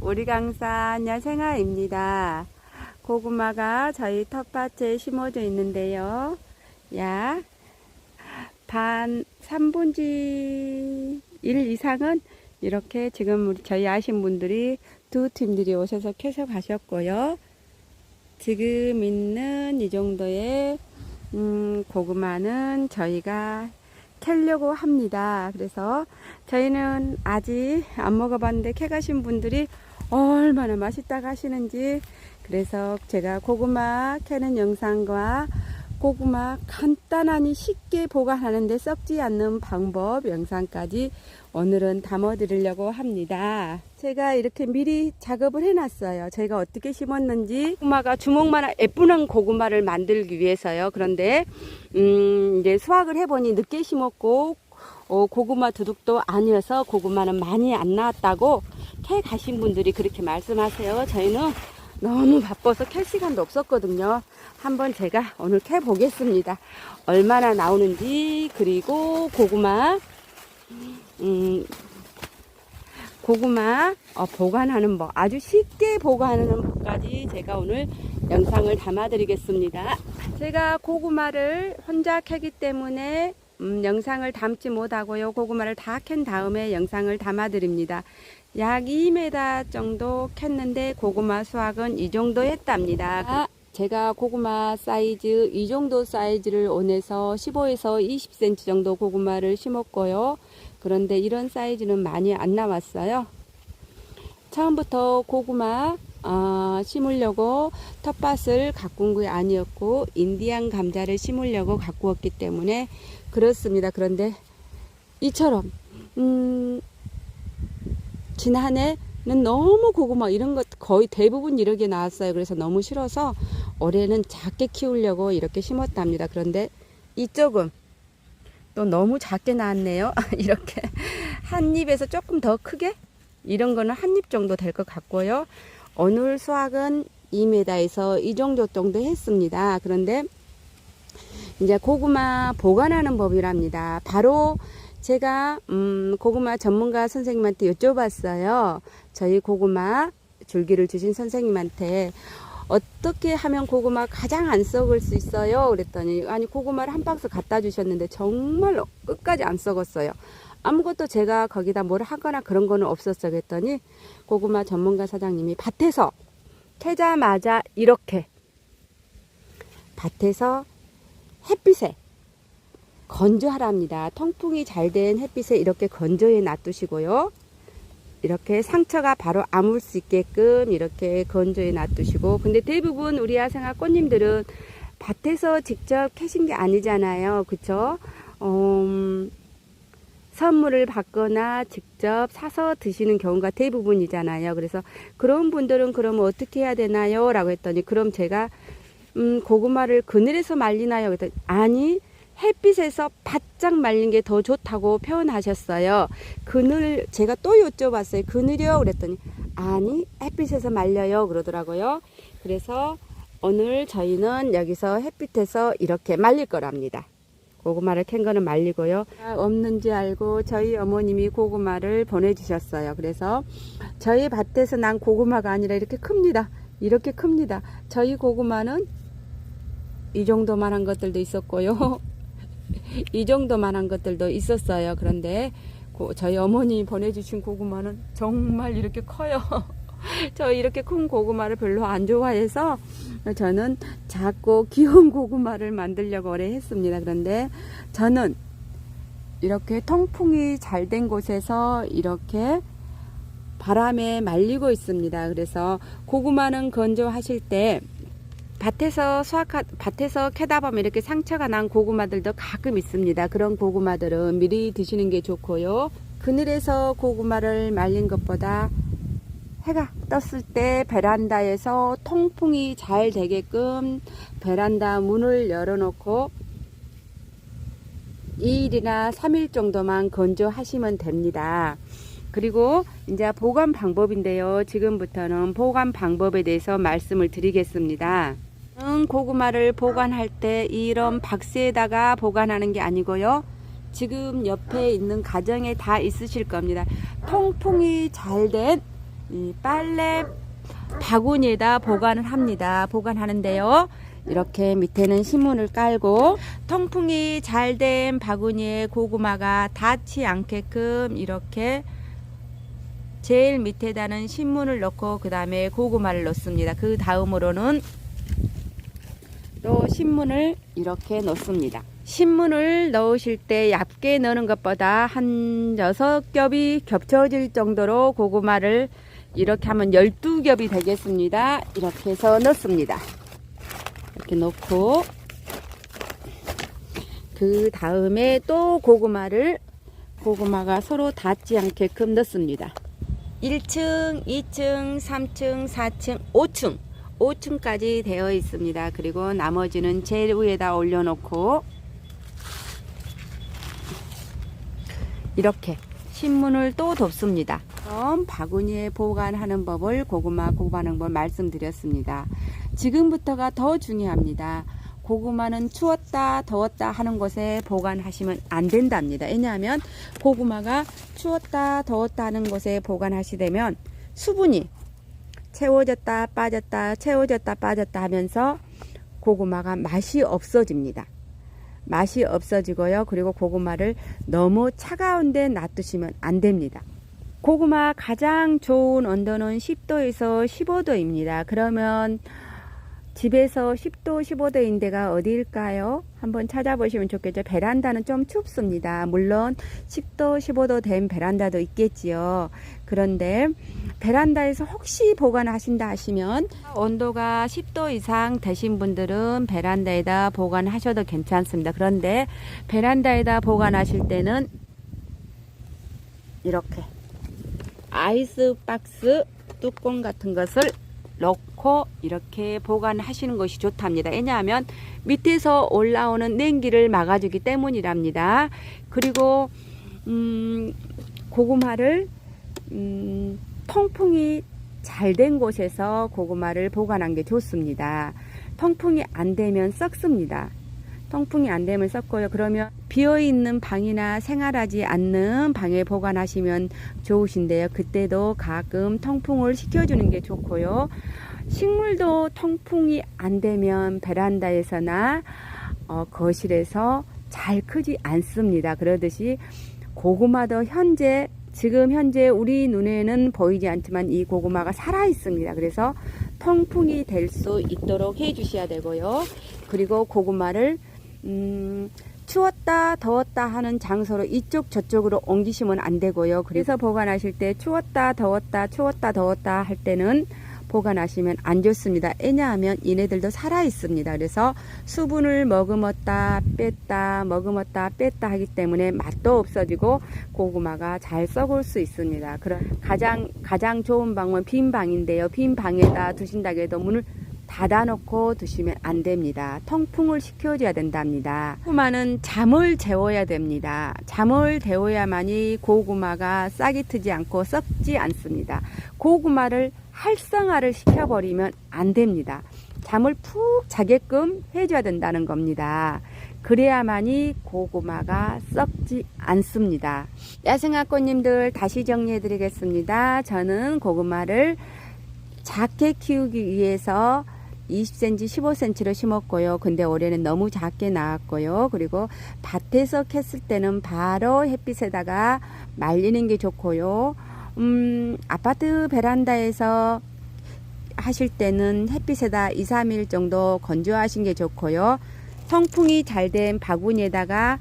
우리 강산 야생아입니다. 고구마가 저희 텃밭에 심어져 있는데요. 약 반 3분지 1 이상은 이렇게 지금 저희 아신 분들이 두 팀들이 오셔서 캐서 가셨고요. 지금 있는 이 정도의 고구마는 저희가 캐려고 합니다. 그래서 저희는 아직 안 먹어봤는데 캐가신 분들이 얼마나 맛있다고 하시는지, 그래서 제가 고구마 캐는 영상과 고구마 간단하니 쉽게 보관하는데 썩지 않는 방법 영상까지 오늘은 담아 드리려고 합니다. 제가 이렇게 미리 작업을 해놨어요. 제가 어떻게 심었는지. 고구마가 주먹만한 예쁜 고구마를 만들기 위해서요. 그런데 이제 수확을 해보니 늦게 심었고 고구마 두둑도 아니어서 고구마는 많이 안 나왔다고 캐 가신 분들이 그렇게 말씀하세요. 저희는 너무 바빠서 캘 시간도 없었거든요. 한번 제가 오늘 캐 보겠습니다. 얼마나 나오는지, 그리고 고구마 보관하는 법, 아주 쉽게 보관하는 법까지 제가 오늘 영상을 담아 드리겠습니다. 제가 고구마를 혼자 캐기 때문에 영상을 담지 못하고요. 고구마를 다 캔 다음에 영상을 담아 드립니다. 약 2m 정도 캤는데 고구마 수확은 이 정도 했답니다. 제가 고구마 사이즈 이 정도 사이즈를 원해서 15에서 20cm 정도 고구마를 심었고요. 그런데 이런 사이즈는 많이 안 나왔어요. 처음부터 고구마 심으려고 텃밭을 가꾼 게 아니었고 인디안 감자를 심으려고 가꾸었기 때문에 그렇습니다. 그런데 이처럼 지난해는 너무 고구마 이런 것 거의 대부분 이렇게 나왔어요. 그래서 너무 싫어서 올해는 작게 키우려고 이렇게 심었답니다. 그런데 이쪽은 또 너무 작게 나왔네요. 이렇게 한 입에서 조금 더 크게, 이런 거는 한 입 정도 될 것 같고요. 오늘 수확은 2m에서 이 정도 했습니다. 그런데 이제 고구마 보관하는 법이랍니다. 바로 제가 고구마 전문가 선생님한테 여쭤봤어요. 저희 고구마 줄기를 주신 선생님한테 어떻게 하면 고구마 가장 안 썩을 수 있어요? 그랬더니 아니 고구마를 한 박스 갖다 주셨는데 정말 끝까지 안 썩었어요. 아무것도 제가 거기다 뭘 하거나 그런 거는 없었어요. 그랬더니 고구마 전문가 사장님이 밭에서 캐자마자 이렇게 밭에서 햇빛에 건조하랍니다. 통풍이 잘 된 햇빛에 이렇게 건조해 놔두시고요. 이렇게 상처가 바로 아물 수 있게끔 이렇게 건조해 놔두시고, 근데 대부분 우리 야생화 꽃님들은 밭에서 직접 캐신 게 아니잖아요. 그쵸? 선물을 받거나 직접 사서 드시는 경우가 대부분이잖아요. 그래서 그런 분들은 그러면 어떻게 해야 되나요? 라고 했더니 그럼 제가 고구마를 그늘에서 말리나요? 그랬더니 아니, 햇빛에서 바짝 말린 게 더 좋다고 표현하셨어요. 그늘, 제가 또 여쭤봤어요. 그늘이요? 그랬더니 아니, 햇빛에서 말려요. 그러더라고요. 그래서 오늘 저희는 여기서 햇빛에서 이렇게 말릴 거랍니다. 고구마를 캔 거는 말리고요. 없는지 알고 저희 어머님이 고구마를 보내주셨어요. 그래서 저희 밭에서 난 고구마가 아니라 이렇게 큽니다. 이렇게 큽니다. 저희 고구마는 이 정도만한 것들도 있었고요. 이 정도만한 것들도 있었어요. 그런데 저희 어머님이 보내주신 고구마는 정말 이렇게 커요. 저 이렇게 큰 고구마를 별로 안 좋아해서 저는 작고 귀여운 고구마를 만들려고 오래 했습니다. 그런데 저는 이렇게 통풍이 잘 된 곳에서 이렇게 바람에 말리고 있습니다. 그래서 고구마는 건조하실 때 밭에서 캐다 보면 이렇게 상처가 난 고구마들도 가끔 있습니다. 그런 고구마들은 미리 드시는 게 좋고요. 그늘에서 고구마를 말린 것보다 해가 떴을 때 베란다에서 통풍이 잘 되게끔 베란다 문을 열어놓고 2일이나 3일 정도만 건조하시면 됩니다. 그리고 이제 보관 방법인데요. 지금부터는 보관 방법에 대해서 말씀을 드리겠습니다. 고구마를 보관할 때 이런 박스에다가 보관하는 게 아니고요. 지금 옆에 있는 가정에 다 있으실 겁니다. 통풍이 잘 된 이 빨래 바구니에다 보관을 합니다. 보관하는데요. 이렇게 밑에는 신문을 깔고 통풍이 잘 된 바구니에 고구마가 닿지 않게끔 이렇게 제일 밑에다는 신문을 넣고 그 다음에 고구마를 넣습니다. 그 다음으로는 또 신문을 이렇게 넣습니다. 신문을 넣으실 때 얇게 넣는 것보다 한 6겹이 겹쳐질 정도로 고구마를 이렇게 하면 12겹이 되겠습니다. 이렇게 해서 넣습니다. 이렇게 넣고 그 다음에 또 고구마가 서로 닿지 않게끔 넣습니다. 1층, 2층, 3층, 4층, 5층까지 되어 있습니다. 그리고 나머지는 제일 위에다 올려놓고 이렇게 신문을 또 덮습니다. 그럼 바구니에 보관하는 법을 고구마 보관하는 법 말씀드렸습니다. 지금부터가 더 중요합니다. 고구마는 추웠다 더웠다 하는 곳에 보관하시면 안 된답니다. 왜냐하면 고구마가 추웠다 더웠다 하는 곳에 보관하시되면 수분이 채워졌다 빠졌다 채워졌다 빠졌다 하면서 고구마가 맛이 없어집니다. 맛이 없어지고요. 그리고 고구마를 너무 차가운 데 놔두시면 안 됩니다. 고구마 가장 좋은 온도는 10도에서 15도입니다. 그러면 집에서 10도, 15도인 데가 어디일까요? 한번 찾아보시면 좋겠죠. 베란다는 좀 춥습니다. 물론 10도, 15도 된 베란다도 있겠지요. 그런데 베란다에서 혹시 보관하신다 하시면 온도가 10도 이상 되신 분들은 베란다에다 보관하셔도 괜찮습니다. 그런데 베란다에다 보관하실 때는 이렇게 아이스박스 뚜껑 같은 것을 넣고 이렇게 보관하시는 것이 좋답니다. 왜냐하면 밑에서 올라오는 냉기를 막아주기 때문이랍니다. 그리고 고구마를 통풍이 잘 된 곳에서 고구마를 보관한 게 좋습니다. 통풍이 안 되면 썩습니다. 통풍이 안 되면 썩고요. 그러면 비어있는 방이나 생활하지 않는 방에 보관하시면 좋으신데요. 그때도 가끔 통풍을 시켜주는 게 좋고요. 식물도 통풍이 안 되면 베란다에서나 거실에서 잘 크지 않습니다. 그러듯이 고구마도 지금 현재 우리 눈에는 보이지 않지만 이 고구마가 살아 있습니다. 그래서 통풍이 될 수 있도록 해 주셔야 되고요. 그리고 고구마를 추웠다 더웠다 하는 장소로 이쪽 저쪽으로 옮기시면 안 되고요. 그래서 보관하실 때 추웠다 더웠다 할 때는 보관하시면 안 좋습니다. 왜냐하면 얘네들도 살아 있습니다. 그래서 수분을 머금었다 뺐다 하기 때문에 맛도 없어지고 고구마가 잘 썩을 수 있습니다. 그럼 가장 좋은 방법은 빈 방인데요. 빈 방에다 두신다고 해도 문을 닫아놓고 두시면 안 됩니다. 통풍을 시켜줘야 된답니다. 고구마는 잠을 재워야 됩니다. 잠을 재워야만이 고구마가 싹이 트지 않고 썩지 않습니다. 고구마를 활성화를 시켜버리면 안 됩니다. 잠을 푹 자게끔 해줘야 된다는 겁니다. 그래야만이 고구마가 썩지 않습니다. 야생화꽃님들 다시 정리해 드리겠습니다. 저는 고구마를 작게 키우기 위해서 20cm, 15cm로 심었고요. 근데 올해는 너무 작게 나왔고요. 그리고 밭에서 캤을 때는 바로 햇빛에다가 말리는 게 좋고요. 아파트 베란다에서 하실 때는 햇빛에다 2, 3일 정도 건조하신 게 좋고요. 통풍이 잘 된 바구니에다가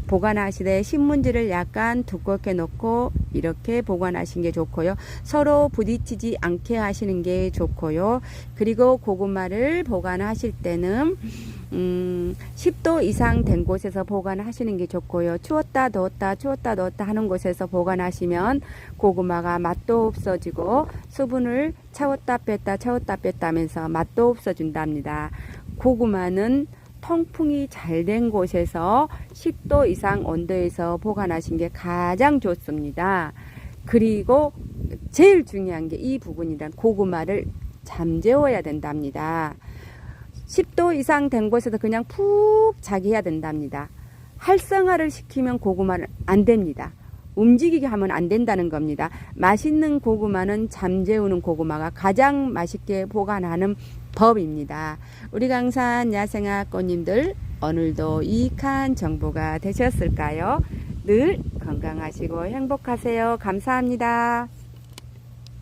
보관하시되 신문지를 약간 두껍게 넣고 이렇게 보관하시는 게 좋고요. 서로 부딪히지 않게 하시는 게 좋고요. 그리고 고구마를 보관하실 때는 10도 이상 된 곳에서 보관하시는 게 좋고요. 추웠다 더웠다 하는 곳에서 보관하시면 고구마가 맛도 없어지고 수분을 채웠다 뺐다 하면서 맛도 없어진답니다. 고구마는 통풍이 잘 된 곳에서 10도 이상 온도에서 보관하신 게 가장 좋습니다. 그리고 제일 중요한 게 이 부분이란 고구마를 잠재워야 된답니다. 10도 이상 된 곳에서 그냥 푹 자게 해야 된답니다. 활성화를 시키면 고구마는 안 됩니다. 움직이게 하면 안 된다는 겁니다. 맛있는 고구마는 잠재우는 고구마가 가장 맛있게 보관하는 법입니다. 우리 강산 야생화 꽃님들 오늘도 유익한 정보가 되셨을까요? 늘 건강하시고 행복하세요. 감사합니다.